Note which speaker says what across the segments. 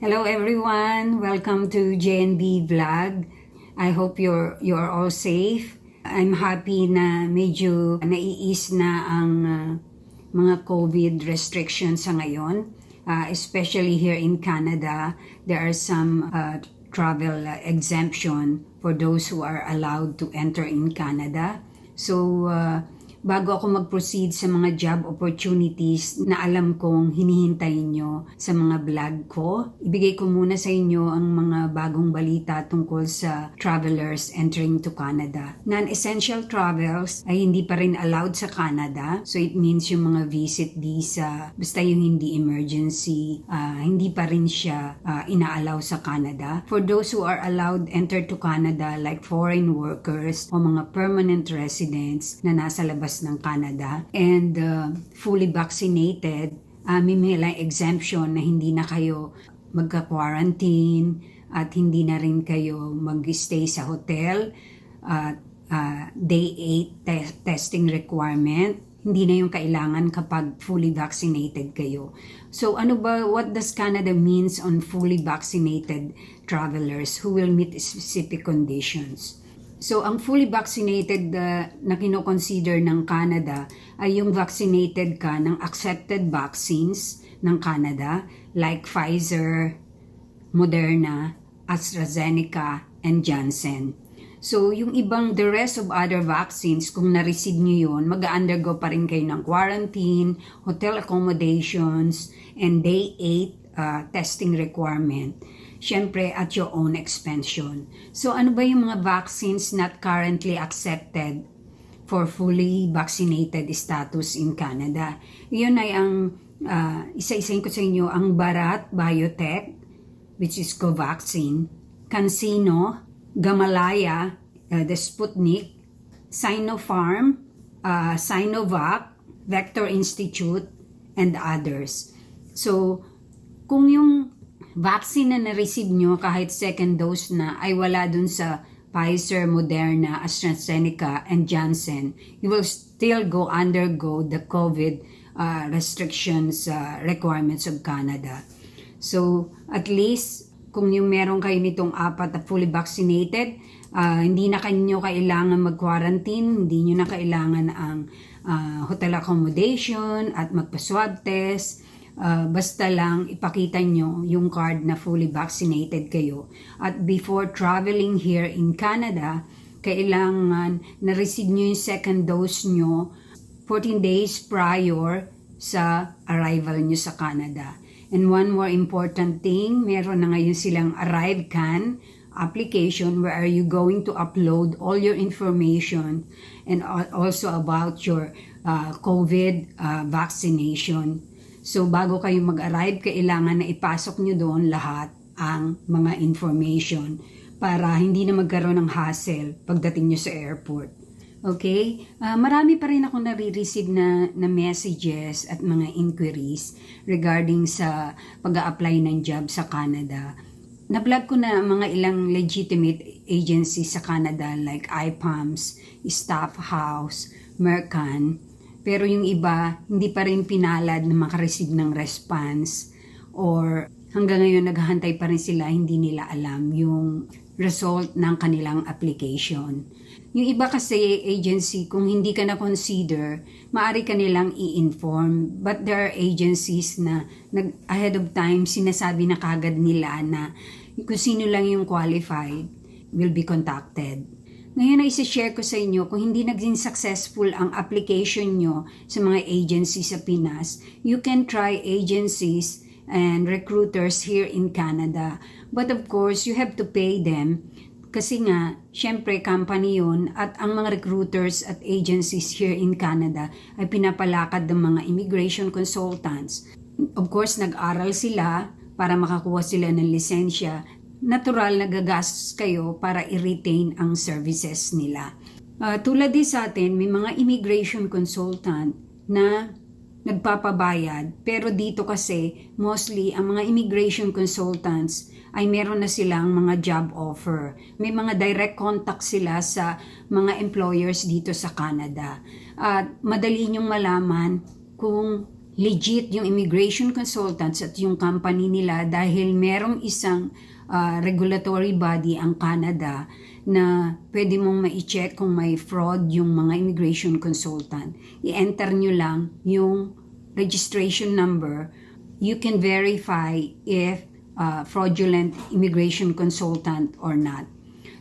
Speaker 1: Hello everyone, welcome to JNB Vlog. I hope you're all safe. I'm happy na medyo nai-ease na ang mga COVID restrictions sa ngayon. Especially here in Canada, there are some travel exemption for those who are allowed to enter in Canada. So, bago ako mag-proceed sa mga job opportunities na alam kong hinihintay nyo sa mga vlog ko, ibigay ko muna sa inyo ang mga bagong balita tungkol sa travelers entering to Canada. Non-essential travels ay hindi pa rin allowed sa Canada. So it means yung mga visit visa, basta yung hindi emergency, hindi pa rin siya ina-allow sa Canada. For those who are allowed enter to Canada like foreign workers o mga permanent residents na nasa labas ng Canada and fully vaccinated, may mga exemption na hindi na kayo magka-quarantine at hindi na rin kayo mag-stay sa hotel at day 8 testing requirement. Hindi na yung kailangan kapag fully vaccinated kayo. So what does Canada means on fully vaccinated travelers who will meet specific conditions? So, ang fully vaccinated na kino-consider ng Canada ay yung vaccinated ka ng accepted vaccines ng Canada like Pfizer, Moderna, AstraZeneca, and Janssen. So, yung the rest of other vaccines, kung na-receive nyo yun, mag-undergo pa rin kayo ng quarantine, hotel accommodations, and day 8 testing requirement. Siyempre, at your own expense yun. So, ano ba yung mga vaccines not currently accepted for fully vaccinated status in Canada? Yun ay ang, isa-isayin ko sa inyo, ang Bharat Biotech, which is Covaxin, CanSino, Gamalaya, the Sputnik, Sinopharm, Sinovac, Vector Institute, and others. So, kung yung vaccine na na-receive nyo kahit second dose na ay wala dun sa Pfizer, Moderna, AstraZeneca, and Janssen, you will still undergo the COVID restrictions requirements of Canada. So, at least, kung yung meron kayo nitong 4 na fully vaccinated, hindi na kanyo kailangan mag-quarantine, hindi nyo na kailangan ang hotel accommodation at magpa-swab test. Basta lang ipakita nyo yung card na fully vaccinated kayo. At before traveling here in Canada, kailangan na-receive nyo yung second dose nyo 14 days prior sa arrival nyo sa Canada. And one more important thing, meron na ngayon silang ArriveCan application where are you going to upload all your information and also about your COVID vaccination. So, bago kayo mag-arrive, kailangan na ipasok nyo doon lahat ang mga information para hindi na magkaroon ng hassle pagdating nyo sa airport. Okay? Marami pa rin ako nare-receive na messages at mga inquiries regarding sa pag-a-apply ng job sa Canada. Na-vlog ko na mga ilang legitimate agencies sa Canada like IPAMS, Staff House, Mercan. Pero yung iba, hindi pa rin pinalad na makareceive ng response or hanggang ngayon naghahantay pa rin sila, hindi nila alam yung result ng kanilang application. Yung iba kasi agency, kung hindi ka na-consider, maaari ka nilang i-inform. But there are agencies na ahead of time, sinasabi na kagad nila na kung sino lang yung qualified will be contacted. Ngayon ay isa-share ko sa inyo kung hindi naging successful ang application nyo sa mga agencies sa Pinas, you can try agencies and recruiters here in Canada. But of course, you have to pay them kasi nga, syempre company yun at ang mga recruiters at agencies here in Canada ay pinapalakad ng mga immigration consultants. Of course, nag-aral sila para makakuha sila ng lisensya. Natural na gagastos kayo para i-retain ang services nila. Tulad din sa atin, may mga immigration consultant na nagpapabayad. Pero dito kasi, mostly, ang mga immigration consultants ay meron na silang mga job offer. May mga direct contact sila sa mga employers dito sa Canada. At madali niyong malaman kung legit yung immigration consultants at yung company nila dahil merong isang regulatory body ang Canada na pwede mong ma-check kung may fraud yung mga immigration consultant. I-enter nyo lang yung registration number. You can verify if fraudulent immigration consultant or not.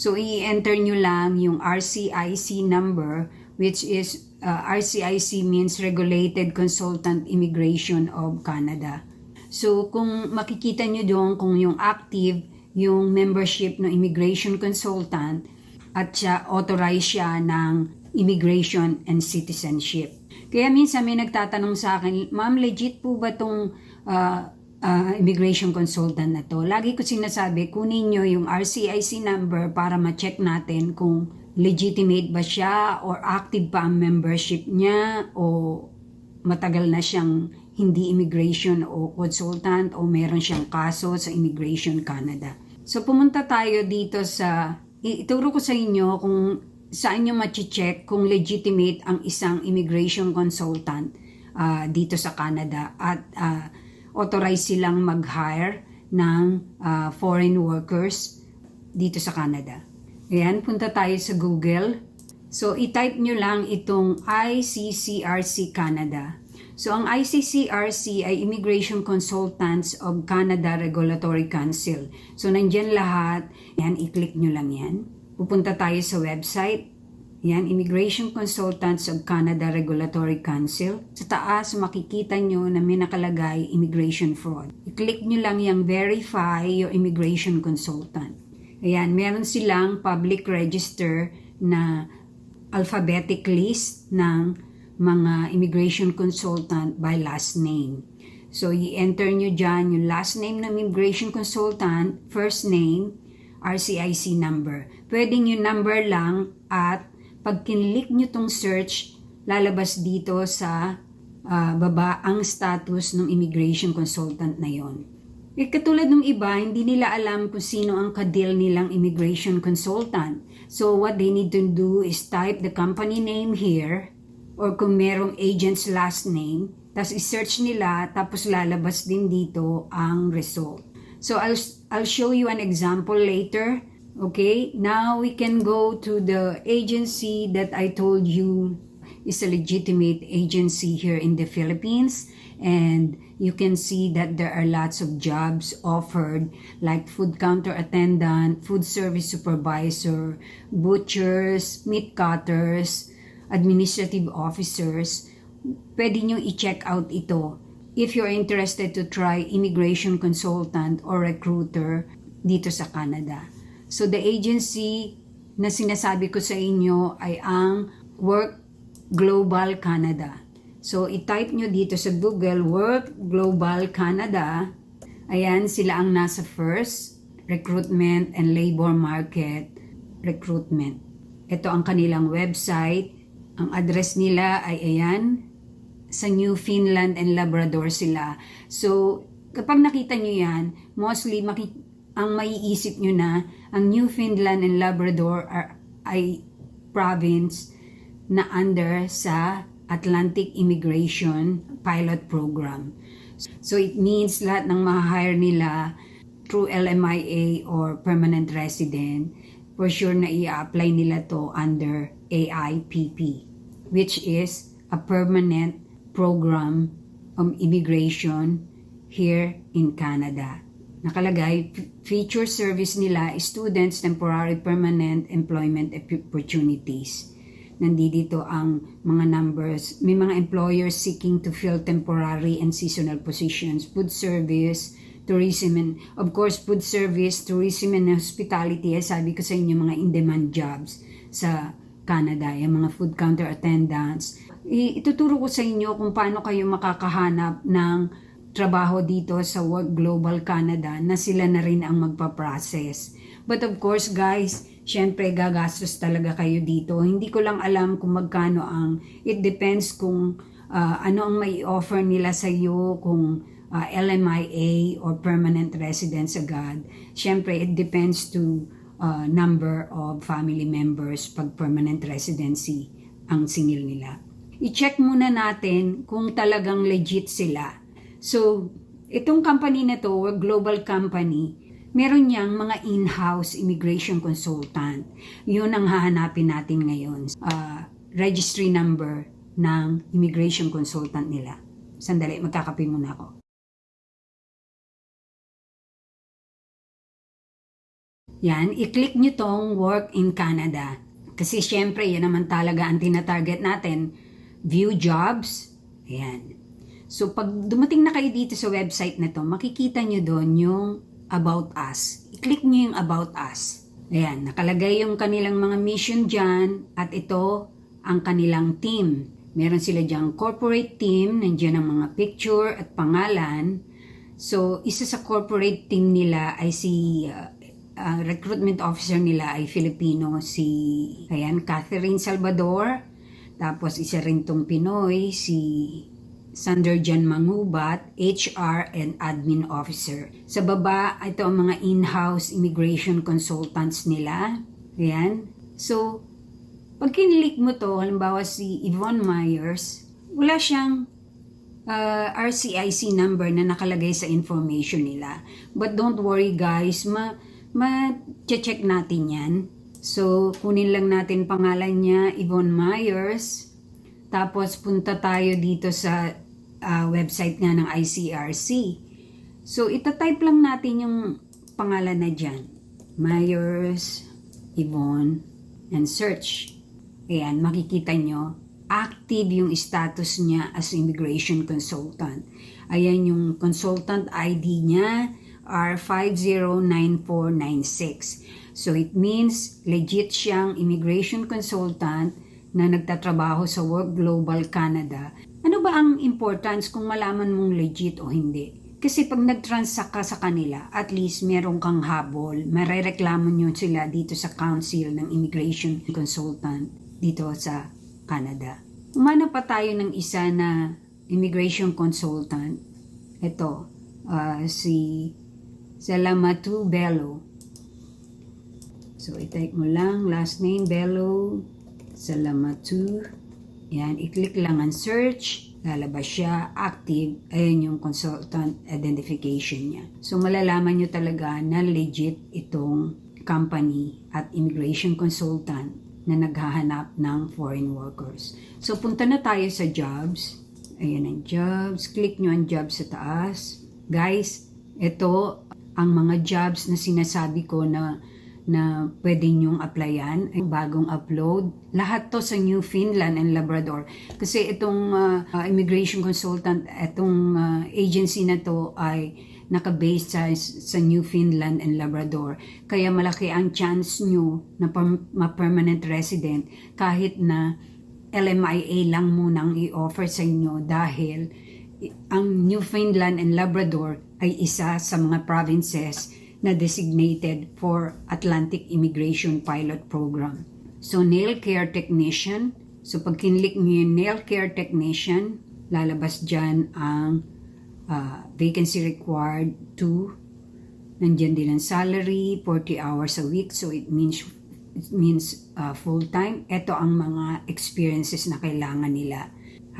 Speaker 1: So i-enter nyo lang yung RCIC number, which is RCIC means Regulated Consultant Immigration of Canada. So kung makikita nyo doon kung yung active yung membership ng immigration consultant at siya authorized siya ng immigration and citizenship. Kaya minsan may nagtatanong sa akin, ma'am, legit po ba itong immigration consultant na to? Lagi ko sinasabi, kunin nyo yung RCIC number para ma-check natin kung legitimate ba siya or active pa ang membership niya o matagal na siyang hindi immigration o consultant o meron siyang kaso sa Immigration Canada. So pumunta tayo dito sa, ituro ko sa inyo kung saan nyo ma-check kung legitimate ang isang immigration consultant dito sa Canada at authorized silang mag-hire ng foreign workers dito sa Canada. Ayan, punta tayo sa Google. So, i-type nyo lang itong ICCRC Canada. So, ang ICCRC ay Immigration Consultants of Canada Regulatory Council. So, nandyan lahat. Yan, i-click nyo lang yan. Pupunta tayo sa website. Yan, Immigration Consultants of Canada Regulatory Council. Sa taas, makikita nyo na may nakalagay Immigration Fraud. I-click nyo lang yung Verify your Immigration Consultant. Ayan, meron silang public register na alphabetic list ng mga immigration consultant by last name. So, i-enter nyo dyan yung last name ng immigration consultant, first name, RCIC number. Pwedeng yung number lang at pag kinlik nyo tong search, lalabas dito sa baba ang status ng immigration consultant na yon. Katulad ng iba, hindi nila alam kung sino ang kadil nilang immigration consultant. So what they need to do is type the company name here or kung merong agent's last name, tapos i-search nila, tapos lalabas din dito ang result. So I'll show you an example later. Okay, now we can go to the agency that I told you is a legitimate agency here in the Philippines, and you can see that there are lots of jobs offered like food counter attendant, food service supervisor, butchers, meat cutters, administrative officers. Pwede nyo i-check out ito if you're interested to try immigration consultant or recruiter dito sa Canada. So the agency na sinasabi ko sa inyo ay ang Work Global Canada. So i-type nyo dito sa Google Work Global Canada. Ayan, sila ang nasa first, recruitment and labor market recruitment. Ito ang kanilang website. Ang address nila ay ayan, sa Newfoundland and Labrador sila. So kapag nakita nyo yan, mostly ang maiisip nyo na ang Newfoundland and Labrador ay province na under sa Atlantic Immigration Pilot Program. So it means lahat ng ma-hire nila through LMIA or permanent resident, for sure na i-apply nila to under AIPP, which is a permanent program of immigration here in Canada. Nakalagay, feature service nila, students, temporary permanent employment opportunities. Nandito ang mga numbers. May mga employers seeking to fill temporary and seasonal positions, food service, tourism, and of course, food service, tourism, and hospitality. Sabi ko sa inyo, mga in-demand jobs sa Canada, yung mga food counter attendants. Ituturo ko sa inyo kung paano kayo makakahanap ng trabaho dito sa Work Global Canada na sila na rin ang magpa-process. But of course guys, syempre gagastos talaga kayo dito. Hindi ko lang alam kung magkano ang, it depends kung ano ang may offer nila sa iyo, kung LMIA or permanent residence agad. Syempre it depends to number of family members pag permanent residency ang singil nila. i-check muna natin kung talagang legit sila. So, itong company na to, global company, meron niyang mga in-house immigration consultant. Yun ang hahanapin natin ngayon. Registry number ng immigration consultant nila. Sandali, magkakape muna ako. Yan, i-click nyo tong Work in Canada. Kasi syempre, yan naman talaga ang tina-target natin. View jobs. Ayan. So, pag dumating na kayo dito sa website na to, makikita nyo doon yung About Us. I-click nyo yung About Us. Ayan, nakalagay yung kanilang mga mission dyan at ito ang kanilang team. Meron sila dyang corporate team, nandiyan ang mga picture at pangalan. So, isa sa corporate team nila ay si recruitment officer nila ay Filipino, si Catherine Salvador. Tapos isa rin tong Pinoy, si Sander Jan Mangubat, HR and Admin Officer. Sa baba, ito ang mga in-house immigration consultants nila. Ayan. So, pag kinlik mo to, halimbawa si Yvonne Myers, wala siyang RCIC number na nakalagay sa information nila. But don't worry guys, ma-check natin yan. So, kunin lang natin pangalan niya, Yvonne Myers. Tapos, punta tayo dito sa website nga ng ICRC. So, itatype lang natin yung pangalan na dyan. Myers, Yvonne, and search. Ayan, makikita nyo, active yung status niya as immigration consultant. Ayan yung consultant ID niya, R509496. So it means legit siyang immigration consultant na nagtatrabaho sa Work Global Canada. Ano ba ang importance kung malaman mong legit o hindi? Kasi pag nag-transact ka sa kanila, at least meron kang habol, marereklamo nyo sila dito sa Council ng Immigration Consultant dito sa Canada. Umana pa tayo ng isa na immigration consultant. Ito, si Salamatu Bello. So, i-type mo lang, last name, Bello, Salamatu. Yan, i-click lang ang search. Lalabas siya, active. Ayan yung consultant identification niya. So, malalaman nyo talaga na legit itong company at immigration consultant na naghahanap ng foreign workers. So, punta na tayo sa jobs. Ayan ang jobs. Click nyo ang jobs sa taas. Guys, ito ang mga jobs na sinasabi ko na pwede nyong applyan, ay bagong upload. Lahat to sa Newfoundland and Labrador. Kasi itong immigration consultant, itong agency na to ay naka-base sa Newfoundland and Labrador. Kaya malaki ang chance nyo na ma-permanent resident kahit na LMIA lang munang i-offer sa inyo dahil ang Newfoundland and Labrador ay isa sa mga provinces na designated for Atlantic Immigration Pilot Program. So, nail care technician. So, pag kinlik nyo yung nail care technician, lalabas dyan ang vacancy required to. Nandyan din ang salary, 40 hours a week. So, it means full-time. Ito ang mga experiences na kailangan nila.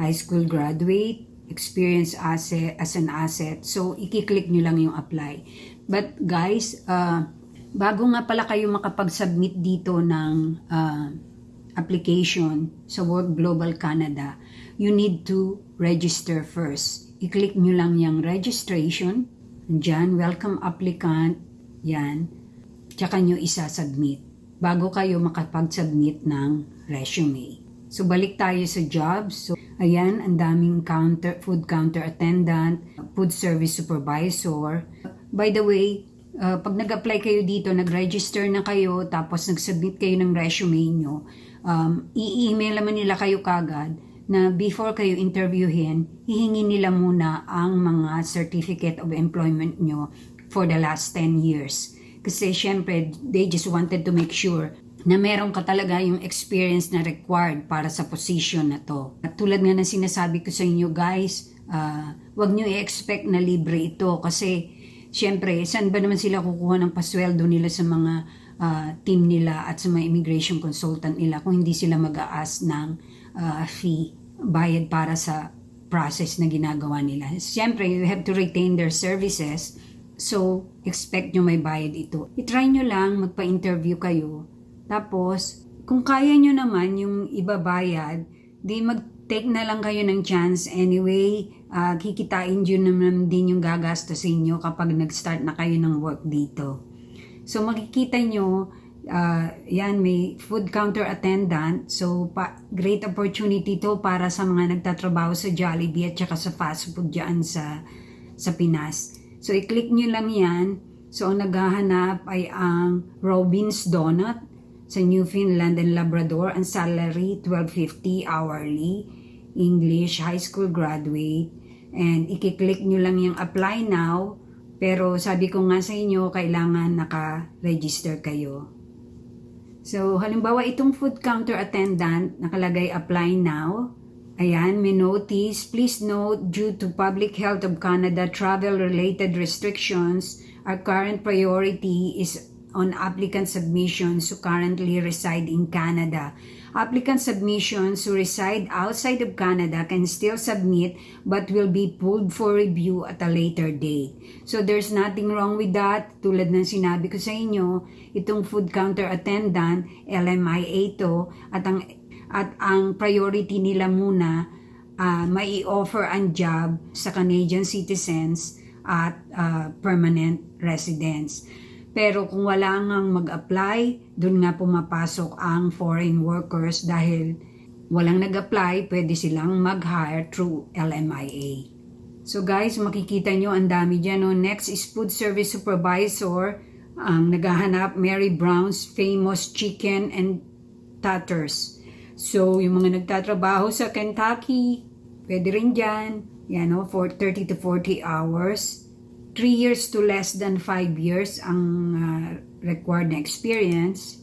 Speaker 1: High school graduate, experience as an asset. So, i-click nyo lang yung apply. But guys, bago nga pala kayo makapag-submit dito ng application sa Work Global Canada, you need to register first. I-click nyo lang yung registration. Diyan, welcome applicant. Yan. Tsaka nyo isa-submit bago kayo makapag-submit ng resume. So, balik tayo sa jobs. So, ayan, ang daming food counter attendant, food service supervisor. By the way, pag nag-apply kayo dito, nag-register na kayo, tapos nag-submit kayo ng resume nyo, i-email naman nila kayo kagad na before kayo interviewin, hihingi nila muna ang mga certificate of employment nyo for the last 10 years. Kasi syempre, they just wanted to make sure na meron ka talaga yung experience na required para sa position na to. At tulad nga ng sinasabi ko sa inyo guys, wag nyo i-expect na libre ito kasi syempre, saan ba naman sila kukuha ng pasweldo nila sa mga team nila at sa mga immigration consultant nila kung hindi sila mag-a-ask ng fee bayad para sa process na ginagawa nila. Siyempre, you have to retain their services. So, expect nyo may bayad ito. I-try nyo lang, magpa-interview kayo. Tapos, kung kaya nyo naman yung ibabayad, di mag-take na lang kayo ng chance. Anyway, kikitain nyo naman din yung gagastusin nyo kapag nag-start na kayo ng work dito. So, makikita nyo, yan, may food counter attendant. So, great opportunity to para sa mga nagtatrabaho sa Jollibee at saka sa fast food dyan sa Pinas. So, i-click nyo lang yan. So, ang naghahanap ay ang Robin's Donut sa Newfoundland and Labrador. Ang salary, $12.50 hourly. English, high school graduate. And i-click nyo lang yung apply now. Pero sabi ko nga sa inyo, kailangan naka-register kayo. So, halimbawa itong food counter attendant, nakalagay apply now. Ayan, may notice. Please note, due to Public Health of Canada travel-related restrictions, our current priority is on applicant submissions who currently reside in Canada. Applicant submissions who reside outside of Canada can still submit but will be pulled for review at a later date. So there's nothing wrong with that. Tulad ng sinabi ko sa inyo, itong food counter attendant, LMIA to, at ang priority nila muna, may offer ang job sa Canadian citizens at permanent residents. Pero kung wala ngang mag-apply, dun nga pumapasok ang foreign workers dahil walang nag-apply, pwede silang mag-hire through LMIA. So guys, makikita nyo ang dami dyan. No? Next is food service supervisor. Ang naghahanap, Mary Brown's Famous Chicken and Tatters. So, yung mga nagtatrabaho sa Kentucky, pwede rin dyan. Yan, no? For 30 to 40 hours. 3 years to less than 5 years ang required na experience.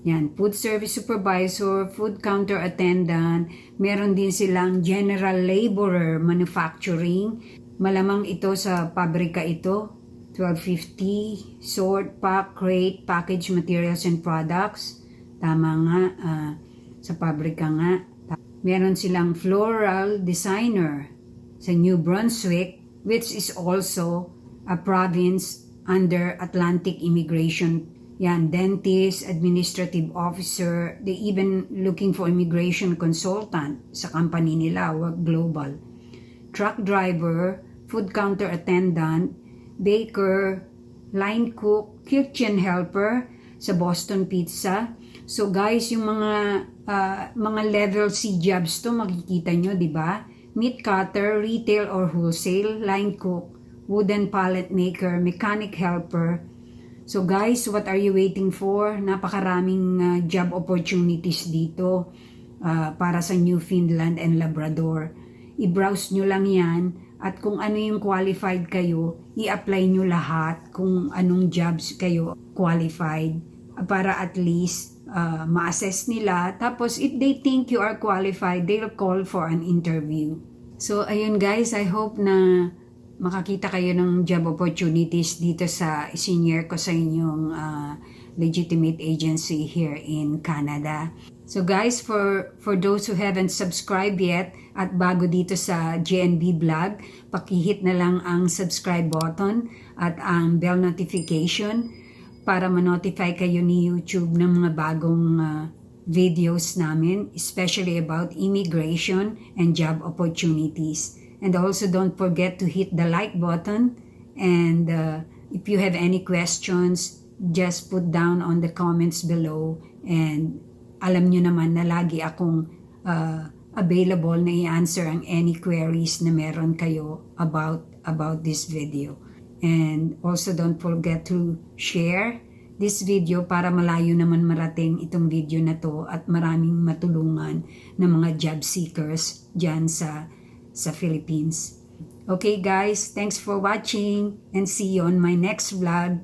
Speaker 1: Yan, food service supervisor, food counter attendant, meron din silang general laborer manufacturing. Malamang ito sa pabrika ito. $12.50, sort, pack, crate, package materials and products. Tama nga, sa pabrika nga. Meron silang floral designer sa New Brunswick, which is also a province under Atlantic Immigration. Yan, dentist, administrative officer, they even looking for immigration consultant sa company nila, Work Global. Truck driver, food counter attendant, baker, line cook, kitchen helper sa Boston Pizza. So guys, yung mga level C jobs to makikita nyo, di ba? Meat cutter, retail or wholesale, line cook, wooden pallet maker, mechanic helper. So guys, what are you waiting for? Napakaraming job opportunities dito para sa Newfoundland and Labrador. I-browse nyo lang yan at kung ano yung qualified kayo, i-apply nyo lahat kung anong jobs kayo qualified para at least ma-assess nila. Tapos if they think you are qualified, they'll call for an interview. So ayun guys, I hope na makakita kayo ng job opportunities dito sa senior ko sa inyong legitimate agency here in Canada. So guys, for those who haven't subscribed yet at bago dito sa JNB Vlog, pakihit na lang ang subscribe button at ang bell notification para ma-notify kayo ni YouTube ng mga bagong videos namin, especially about immigration and job opportunities. And also don't forget to hit the like button, and if you have any questions, just put down on the comments below, and alam nyo naman na lagi akong available na i-answer ang any queries na meron kayo about this video. And also don't forget to share this video para malayo naman marating itong video na to at maraming matulungan ng mga job seekers dyan sa Philippines. Okay guys, thanks for watching and see you on my next vlog.